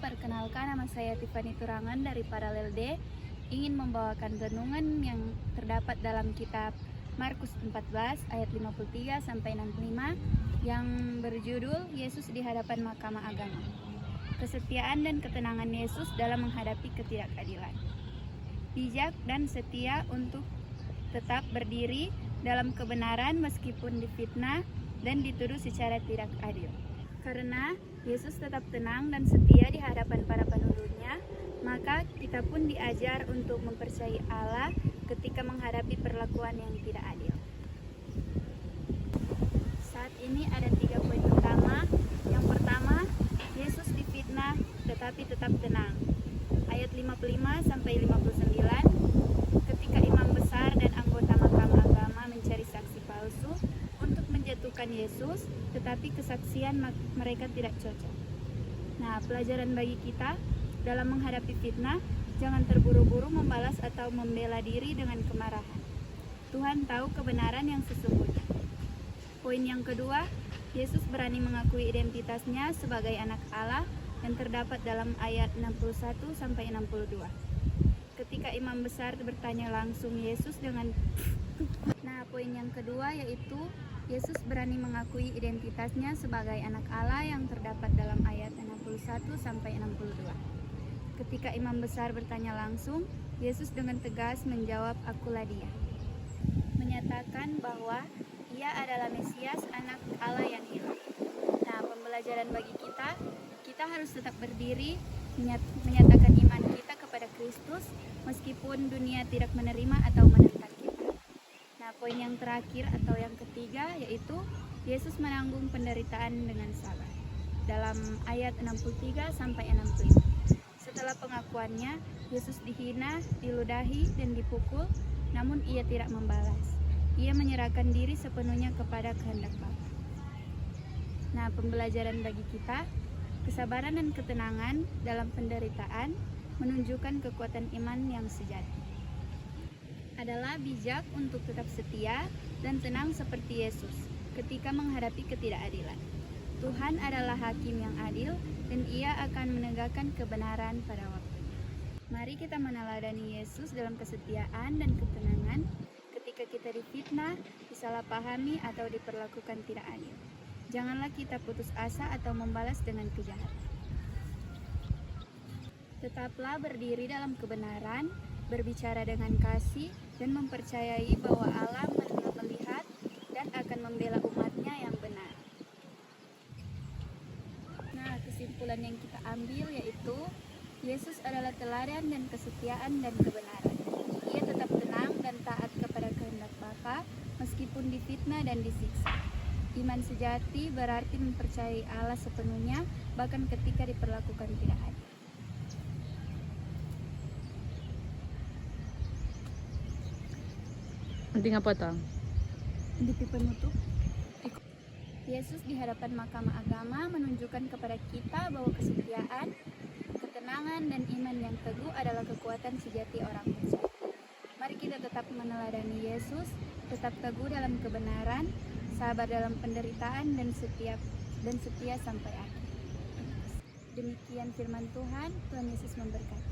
perkenalkan, nama saya Tiffany Turangan dari Paralel D. Ingin membawakan renungan yang terdapat dalam kitab Markus 14 ayat 53 sampai 65 yang berjudul Yesus di hadapan Mahkamah Agama. Kesetiaan dan ketenangan Yesus dalam menghadapi ketidakadilan. Bijak dan setia untuk tetap berdiri dalam kebenaran meskipun difitnah dan dituduh secara tidak adil. Karena Yesus tetap tenang dan setia di hadapan para penuturnya, maka kita pun diajar untuk mempercayai Allah ketika menghadapi perlakuan yang tidak adil. Saat ini ada 3 poin utama. Yang pertama, Yesus difitnah tetapi tetap tenang. Ayat 55 sampai 59, ketika imam besar dan anggota Mahkamah Agama mencari saksi palsu untuk menjatuhkan Yesus, tetapi kesaksian mereka tidak cocok. Nah, pelajaran bagi kita dalam menghadapi fitnah, jangan terburu-buru membalas atau membela diri dengan kemarahan. Tuhan tahu kebenaran yang sesungguhnya. Poin yang kedua, Yesus berani mengakui identitasnya sebagai anak Allah yang terdapat dalam ayat 61 sampai 62. Ketika imam besar bertanya langsung Yesus dengan poin yang kedua yaitu Yesus berani mengakui identitasnya sebagai anak Allah yang terdapat dalam ayat 61 sampai 62. Ketika imam besar bertanya langsung, Yesus dengan tegas menjawab, "Akulah dia." Menyatakan bahwa ia adalah Mesias, anak Allah yang hilang. Nah, pembelajaran bagi kita harus tetap berdiri menyatakan iman kita kepada Kristus meskipun dunia tidak menerima atau menentang kita. Nah, poin yang terakhir atau yang ketiga yaitu Yesus menanggung penderitaan dengan sabar. Dalam ayat 63 sampai 65. Setelah pengakuannya, Yesus dihina, diludahi dan dipukul, namun ia tidak membalas. Ia menyerahkan diri sepenuhnya kepada kehendak Bapa. Nah, pembelajaran bagi kita, kesabaran dan ketenangan dalam penderitaan menunjukkan kekuatan iman yang sejati. Adalah bijak untuk tetap setia dan tenang seperti Yesus ketika menghadapi ketidakadilan. Tuhan adalah hakim yang adil dan ia akan menegakkan kebenaran pada waktunya. Mari kita meneladani Yesus dalam kesetiaan dan ketenangan ketika kita difitnah, disalahpahami atau diperlakukan tidak adil. Janganlah kita putus asa atau membalas dengan kejahatan. Tetaplah berdiri dalam kebenaran, berbicara dengan kasih, dan mempercayai bahwa Allah melihat dan akan membela umatnya yang benar. Nah, kesimpulan yang kita ambil yaitu Yesus adalah teladan dan kesetiaan dan kebenaran. Ia tetap tenang dan taat kepada kehendak Bapa meskipun difitnah dan disiksa. Iman sejati berarti mempercayai Allah sepenuhnya bahkan ketika diperlakukan tidak adil. Penting apa tang? Di penutup, Yesus di hadapan Mahkamah Agama menunjukkan kepada kita bahwa kesetiaan, ketenangan, dan iman yang teguh adalah kekuatan sejati orang percaya. Mari kita tetap meneladani Yesus, tetap teguh dalam kebenaran, sabar dalam penderitaan, dan setia sampai akhir. Demikian firman Tuhan, Tuhan Yesus memberkati.